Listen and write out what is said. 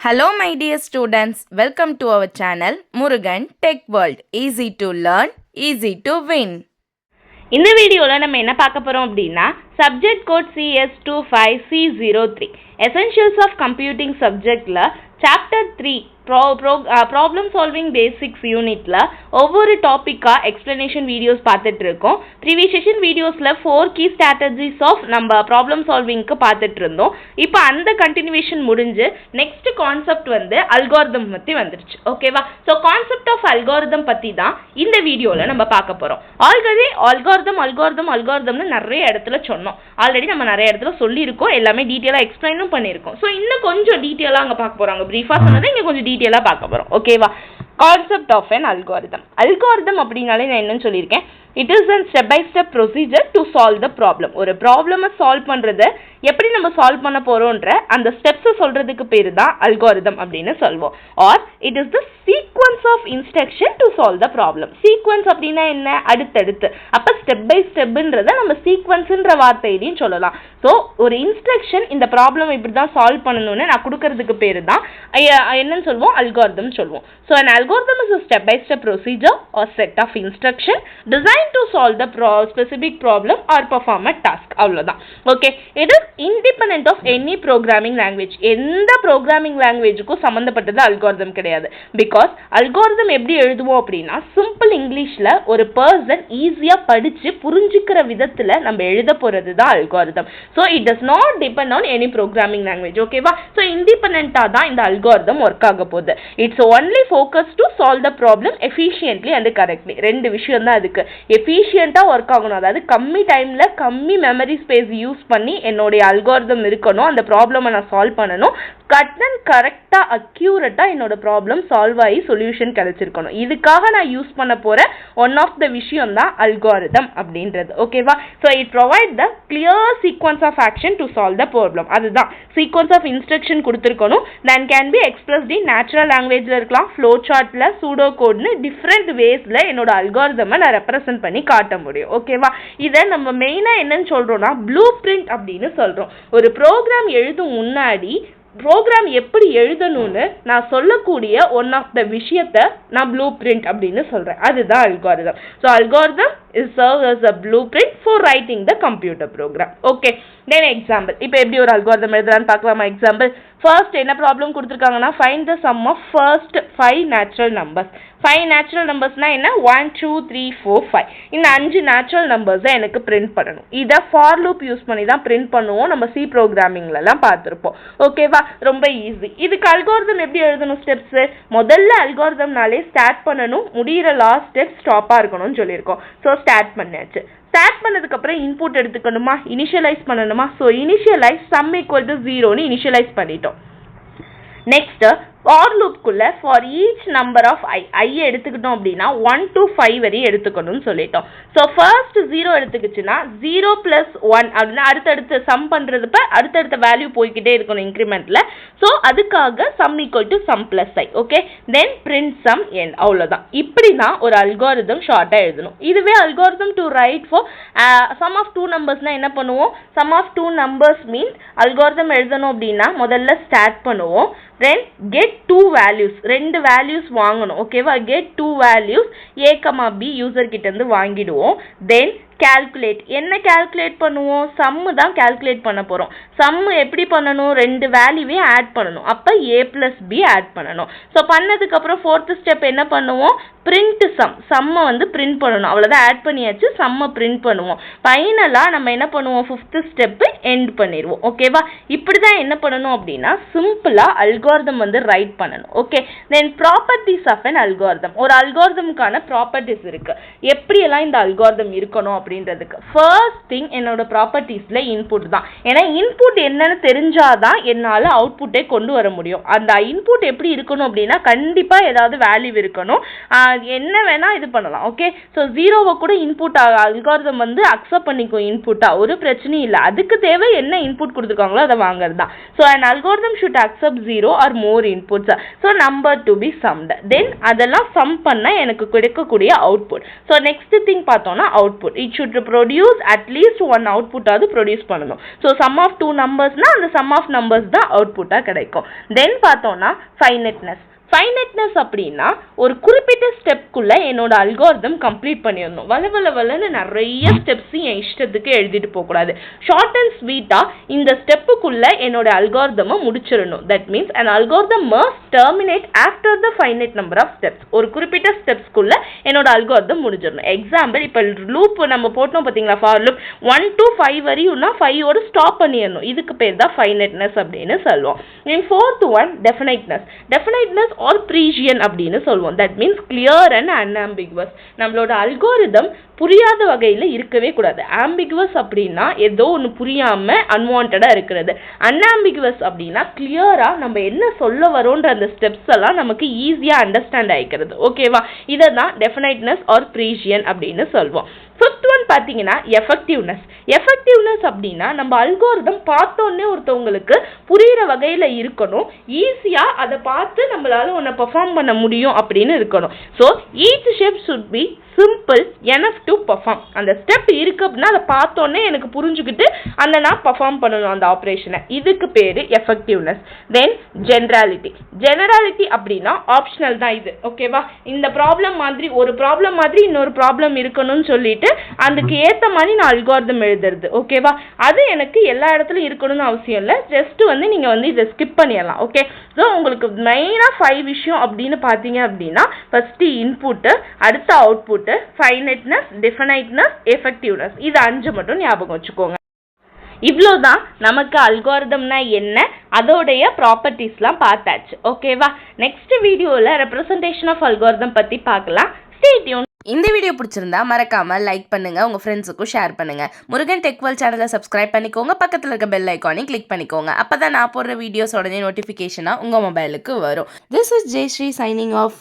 Hello my dear students, welcome to our channel Murugan Tech World. Easy to learn, easy to win. இந்த வீடியோவில் நம்ம என்ன பார்க்க போகிறோம் அப்படின்னா subject code CS25C03 essentials of computing சப்ஜெக்டில் சாப்டர் 3 ப்ராப்ளம் சால்விங் பேசிக்ஸ் யூனிட்டில் ஒவ்வொரு டாப்பிக்காக எக்ஸ்ப்ளனேஷன் வீடியோஸ் பார்த்துட்டு இருக்கோம். ப்ரீவியஸ் செஷன் வீடியோஸில் 4 கீ ஸ்ட்ராட்டஜிஸ் ஆஃப் நம்ம ப்ராப்ளம் சால்விங்க்கு பார்த்துட்டு இருந்தோம். இப்போ அந்த கண்டினியூவேஷன் முடிஞ்சு நெக்ஸ்ட் கான்செப்ட் அல்காரிதம் பற்றி வந்துருச்சு. ஓகேவா? ஸோ கான்செப்ட் ஆஃப் அல்காரிதம் பற்றி தான் இந்த வீடியோவில் நம்ம பார்க்க போகிறோம். ஆல்ரெடி அல்காரிதம்னு நிறைய இடத்துல சொன்னோம். ஆல்ரெடி நம்ம நிறைய இடத்துல சொல்லியிருக்கோம், எல்லாமே டீட்டெயிலாக எக்ஸ்பிளைனும் பண்ணியிருக்கோம். ஸோ இன்னும் கொஞ்சம் டீட்டெயிலாக அங்கே பார்க்க போகிறாங்க. ப்ரீஃபாக சொன்னதை இங்கே கொஞ்சம் டீட்டெயிலாக பார்க்க போகிறோம். ஓகேவா? Concept of an algorithm. Algorithm அப்படின்னாலே நான் என்னன்னு சொல்லியிருக்கேன், it is an step by step procedure to solve the problem. ஒரு ப்ராப்ளமை சால்வ் பண்ணுறது எப்படி நம்ம சால்வ் பண்ண போகிறோன்ற அந்த ஸ்டெப்ஸை சொல்கிறதுக்கு பேர் தான் அல்காரிதம் அப்படின்னு சொல்வோம். Or it is the sequence of instruction to solve the problem. Sequence அப்படின்னா என்ன? அடுத்தடுத்து. அப்போ ஸ்டெப் பை ஸ்டெப்புன்றதை நம்ம சீக்வன்ஸுன்ற வார்த்தையிலையும் சொல்லலாம். ஸோ ஒரு இன்ஸ்ட்ரக்ஷன் இந்த ப்ராப்ளம் இப்படி தான் சால்வ் பண்ணணும்னு நான் கொடுக்கறதுக்கு பேர் தான் என்னன்னு சொல்லுவோம், அல்காரிதம் சொல்லுவோம். So an algorithm is a step by step procedure or set of instruction designed to solve the specific problem or perform a task. அவ்வளவுதான். Okay, it is independent of any programming language. எந்த programming லாங்குவேஜுக்கும் சம்மந்தப்பட்டது algorithm கிடையாது. Because algorithm எப்படி எழுதுவோம் அப்படின்னா simple இங்கிலீஷில் ஒரு person ஈஸியாக படித்து புரிஞ்சுக்கிற விதத்தில் நம்ம எழுத போகிறது தான் algorithm. So it does not depend on any programming language. ஓகேவா? ஸோ இண்டிபெண்ட்டாக தான் இந்த அல்காரிதம் ஒர்க் ஆக போகுது. It's only focus to solve the problem efficiently and correctly. ரெண்டு விஷயம் தான் அதுக்கு. எஃபிஷியண்ட்டாக ஒர்க் ஆகணும், அதாவது கம்மி டைமில் கம்மி மெமரி ஸ்பேஸ் யூஸ் பண்ணி என்னுடைய அல்காரிதம் இருக்கணும், அந்த ப்ராப்ளமை நான் சால்வ் பண்ணணும். கட் அண்ட் கரெக்டாக அக்யூரேட்டாக என்னோட ப்ராப்ளம் சால்வ் ஆகி சொல்யூஷன் கிடைச்சிருக்கணும். இதுக்காக நான் யூஸ் பண்ண போகிற ஒன் ஆஃப் த விஷயம் தான் அல்காரிதம் அப்படின்றது. ஓகேவா? So it provide the clear sequence of action to solve the problem. அதுதான் சீக்வன்ஸ் ஆஃப் இன்ஸ்ட்ரக்ஷன் கொடுத்துருக்கணும். Then can be expressed in natural லாங்குவேஜில் இருக்கலாம், ஃப்ளோ சார்ட்டில், சூடோ கோட்னு டிஃப்ரெண்ட் வேஸில் என்னோட அல்காரிதமை நான் ரெப்ரசென்ட் பண்ணி காட்ட முடியும். ஓகேவா? இதை நம்ம மெயினாக என்னன்னு சொல்கிறோம்னா ப்ளூ பிரிண்ட் அப்படின்னு சொல்கிறோம். ஒரு ப்ரோக்ராம் எழுதும் முன்னாடி ப்ரோக்ராம் எப்படி எழுதணும்னு நான் சொல்லக்கூடிய ஒன் ஆஃப் த விஷயத்தை நான் ப்ளூ பிரிண்ட் அப்படின்னு சொல்கிறேன். அதுதான் algorithm. So algorithm is serve as a blueprint for writing the computer program. Okay, then example. இப்போ எப்படி ஒரு அல்காரிதம் எழுதலான்னு பார்க்கலாமா? எக்ஸாம்பிள். ஃபர்ஸ்ட் என்ன ப்ராப்ளம் கொடுத்துருக்காங்கன்னா find the sum of first 5 natural numbers. 5 natural நம்பர்ஸ்னால் என்ன? 1 2 3 4 5. இந்த 5 நேச்சுரல் நம்பர்ஸை எனக்கு பிரிண்ட் பண்ணணும். இதை ஃபார் லூப் யூஸ் பண்ணி தான் பிரிண்ட் பண்ணுவோம். நம்ம சி ப்ரோக்ராமிங்லலாம் பார்த்துருப்போம். ஓகேவா? ரொம்ப ஈஸி. இதுக்கு அல்காரிதம் எப்படி எழுதணும்? ஸ்டெப்ஸு முதல்ல அல்காரிதம்னாலே ஸ்டார்ட் பண்ணணும், முடிகிற லாஸ்ட் ஸ்டெப் ஸ்டாப்பாக இருக்கணும்னு சொல்லியிருக்கோம். ஸோ ஸ்டார்ட் பண்ணியாச்சு. ஸ்டார்ட் பண்ணதுக்கப்புறம் இன்புட் எடுத்துக்கணுமா, இனிஷியலைஸ் பண்ணணுமா? So initialise sum equal to 0ன்னு இனிஷியலைஸ் பண்ணிட்டோம். நெக்ஸ்ட் ஃபார் லூப்குள்ள for each number of I எடுத்துக்கிட்டோம் அப்படின்னா 1 to 5 வரையும் எடுத்துக்கணும்னு சொல்லிட்டோம். ஸோ ஃபர்ஸ்ட் 0 எடுத்துக்கிச்சுன்னா 0 + 1 அப்படின்னா அடுத்தடுத்து சம் பண்ணுறதுப்ப அடுத்தடுத்த வேல்யூ போய்கிட்டே இருக்கணும் இன்க்ரிமெண்ட்டில். ஸோ அதுக்காக sum equal to sum + i. Okay, then print sum end. அவ்வளோதான். இப்படி தான் ஒரு அல்காரிதம் ஷார்ட்டாக எழுதணும். இதுவே algorithm to write for sum of 2 நம்பர்ஸ்னால் என்ன பண்ணுவோம்? Sum of 2 numbers means algorithm எழுதணும் அப்படின்னா முதல்ல ஸ்டார்ட் பண்ணுவோம். தென் கெட் 2 வேல்யூஸ், 2 வேல்யூஸ் வாங்கணும். ஓகேவா? Get 2 values a, b user கிட்ட இருந்து வாங்கிடுவோம். தென் கால்குலேட். என்ன கால்குலேட் பண்ணுவோம்? சம்மு தான் கால்குலேட் பண்ண போகிறோம். சம்மு எப்படி பண்ணணும்? 2 வேல்யூவே ஆட் பண்ணணும். அப்போ a + b ஆட் பண்ணணும். ஸோ பண்ணதுக்கப்புறம் 4th ஸ்டெப் என்ன பண்ணுவோம்? Print some. சம்மை பிரிண்ட் பண்ணணும். அவ்வளோதான், ஆட் பண்ணியாச்சு. சம்மை பிரிண்ட் பண்ணுவோம். ஃபைனலாக நம்ம என்ன பண்ணுவோம்? 5th ஸ்டெப்பு எண்ட் பண்ணிடுவோம். ஓகேவா? இப்படி தான் என்ன பண்ணணும் அப்படின்னா சிம்பிளாக அல்காரிதம் ரைட் பண்ணணும். Okay, then properties of an algorithm. ஒரு அல்காரிதமுக்கான ப்ராப்பர்ட்டிஸ் இருக்குது. எப்படியெல்லாம் இந்த அல்காரிதம் இருக்கணும் அப்படின்றதுக்கு ஃபர்ஸ்ட் திங் என்னோட ப்ராப்பர்ட்டிஸில் இன்புட் தான். ஏன்னா இன்புட் என்னன்னு தெரிஞ்சாதான் என்னால் அவுட்புட்டே கொண்டு வர முடியும். அந்த இன்புட் எப்படி இருக்கணும் அப்படின்னா கண்டிப்பாக ஏதாவது வேல்யூ இருக்கணும். என்ன வேணால் இது பண்ணலாம். ஓகே, ஸோ 0வை கூட இன்புட் அல்காரிதம் அக்செப்ட் பண்ணிக்கும் இன்புட்டாக, ஒரு பிரச்சனையும் இல்லை. அதுக்கு தேவை என்ன இன்புட் கொடுத்துருக்காங்களோ அதை வாங்குறது தான். So an algorithm should accept 0 or more inputs. So number to be summed. Then அதெல்லாம் சம் பண்ணால் எனக்கு கிடைக்கக்கூடிய அவுட்புட். ஸோ நெக்ஸ்ட் திங் பார்த்தோம்னா output. It should produce at least one output ஆவது ப்ரொடியூஸ் பண்ணணும். ஸோ சம் ஆஃப் 2 நம்பர்ஸ்னா அந்த sum of numbers தான் அவுட்புட்டாக கிடைக்கும். தென் பார்த்தோம்னா ஃபைனட்னஸ். ஃபைனட்னஸ் அப்படின்னா ஒரு குறிப்பிட்ட ஸ்டெப்குள்ளே என்னோட அல்காரிதம் கம்ப்ளீட் பண்ணிடணும். வளன்னு நிறைய ஸ்டெப்ஸும் என் இஷ்டத்துக்கு எழுதிட்டு போகக்கூடாது. ஷார்ட் அண்ட் ஸ்வீட்டாக இந்த ஸ்டெப்புக்குள்ளே என்னோட அல்காரிதமை முடிச்சிடணும். That means an algorithm must terminate after the finite number of steps. ஒரு குறிப்பிட்ட ஸ்டெப்ஸ்குள்ளே என்னோட அல்காரிதம் முடிஞ்சிடணும். எக்ஸாம்பிள், இப்போ லூப் நம்ம போட்டோம் பார்த்தீங்களா, ஃபார் லூப் 1 to 5 வரையும்னா 5ஓட ஸ்டாப் பண்ணிடணும். இதுக்கு பேர் தான் ஃபைனட்னஸ் அப்படின்னு சொல்லுவோம். And fourth one definiteness or precision அப்படின்னு சொல்லுவோம். That means clear and unambiguous. நம்மளோட அல்காரிதம் புரியாத வகையில் இருக்கவே கூடாது. ஆம்பிகுவஸ் அப்படின்னா ஏதோ ஒன்று புரியாமல் அன்வான்டாக இருக்கிறது. அன்ஆம்பிகுவஸ் அப்படின்னா கிளியராக நம்ம என்ன சொல்ல வரோன்ற அந்த ஸ்டெப்ஸ் எல்லாம் நமக்கு ஈஸியாக அண்டர்ஸ்டாண்ட் ஆகிக்கிறது. ஓகேவா? இதை தான் டெஃபினைட்னஸ் ஆர் ப்ரீசியன் அப்படின்னு சொல்லுவோம். ஃபிஃப்த் ஒன் பார்த்தீங்கன்னா எஃபெக்டிவ்னஸ் அப்படின்னா நம்ம அல்காரிதம் பார்த்தோன்னே ஒருத்தவங்களுக்கு புரிகிற வகையில் இருக்கணும். ஈஸியாக அதை பார்த்து நம்மளால ஒன்று பெர்ஃபார்ம் பண்ண முடியும் அப்படின்னு இருக்கணும். So each step should be simple enough to perform. அந்த ஸ்டெப் இருக்கு அப்படின்னா அதை பார்த்தோன்னே எனக்கு புரிஞ்சுக்கிட்டு அந்த நான் பெர்ஃபார்ம் பண்ணணும் அந்த ஆப்ரேஷனை. இதுக்கு பேர் எஃபெக்டிவ்னஸ். தென் ஜெனராலிட்டி அப்படின்னா ஆப்ஷனல் தான் இது. ஓகேவா? இந்த ப்ராப்ளம் மாதிரி ஒரு ப்ராப்ளம் மாதிரி இன்னொரு ப்ராப்ளம் இருக்கணும்னு சொல்லிட்டு அதுக்கு ஏற்ற மாதிரி நான் அல்காரிதம் எழுதுறது. ஓகேவா? அது எனக்கு எல்லா இடத்துலையும் இருக்கணும்னு அவசியம் இல்லை. ஜஸ்ட் நீங்கள் இதை ஸ்கிப் பண்ணிடலாம். ஓகே? ஸோ உங்களுக்கு மெயினாக 5 விஷயம் அப்படின்னு பார்த்தீங்க அப்படின்னா, ஃபர்ஸ்ட் இன்புட்டு, அடுத்த அவுட்புட்டு, ஃபைனட்னஸ், டெஃபினைட்னஸ், எஃபெக்டிவ்னஸ். இது 5 மட்டும் ஞாபகம் வச்சுக்கோங்க. இவ்வளோதான் நமக்கு அல்காரிதம்னா என்ன, அதோடைய ப்ராப்பர்ட்டிஸ்லாம் பார்த்தாச்சு. ஓகேவா? நெக்ஸ்ட் வீடியோவில் ரெப்ரசன்டேஷன் ஆஃப் அல்காரிதம் பற்றி பார்க்கலாம். Stay tune. இந்த வீடியோ பிடிச்சிருந்தா மறக்காம லைக் பண்ணுங்க, உங்க ஃப்ரெண்ட்ஸுக்கும் ஷேர் பண்ணுங்க. முருகன் டெக் வேர்ல்ட் சேனலை சப்ஸ்கிரைப் பண்ணிக்கோங்க. பக்கத்தில் இருக்க பெல் ஐக்கானையும் கிளிக் பண்ணிக்கோங்க. அப்பதான் நான் போடுற வீடியோஸ் உடனே நோட்டிஃபிகேஷனா உங்க மொபைலுக்கு வரும். This is Jayashree signing of.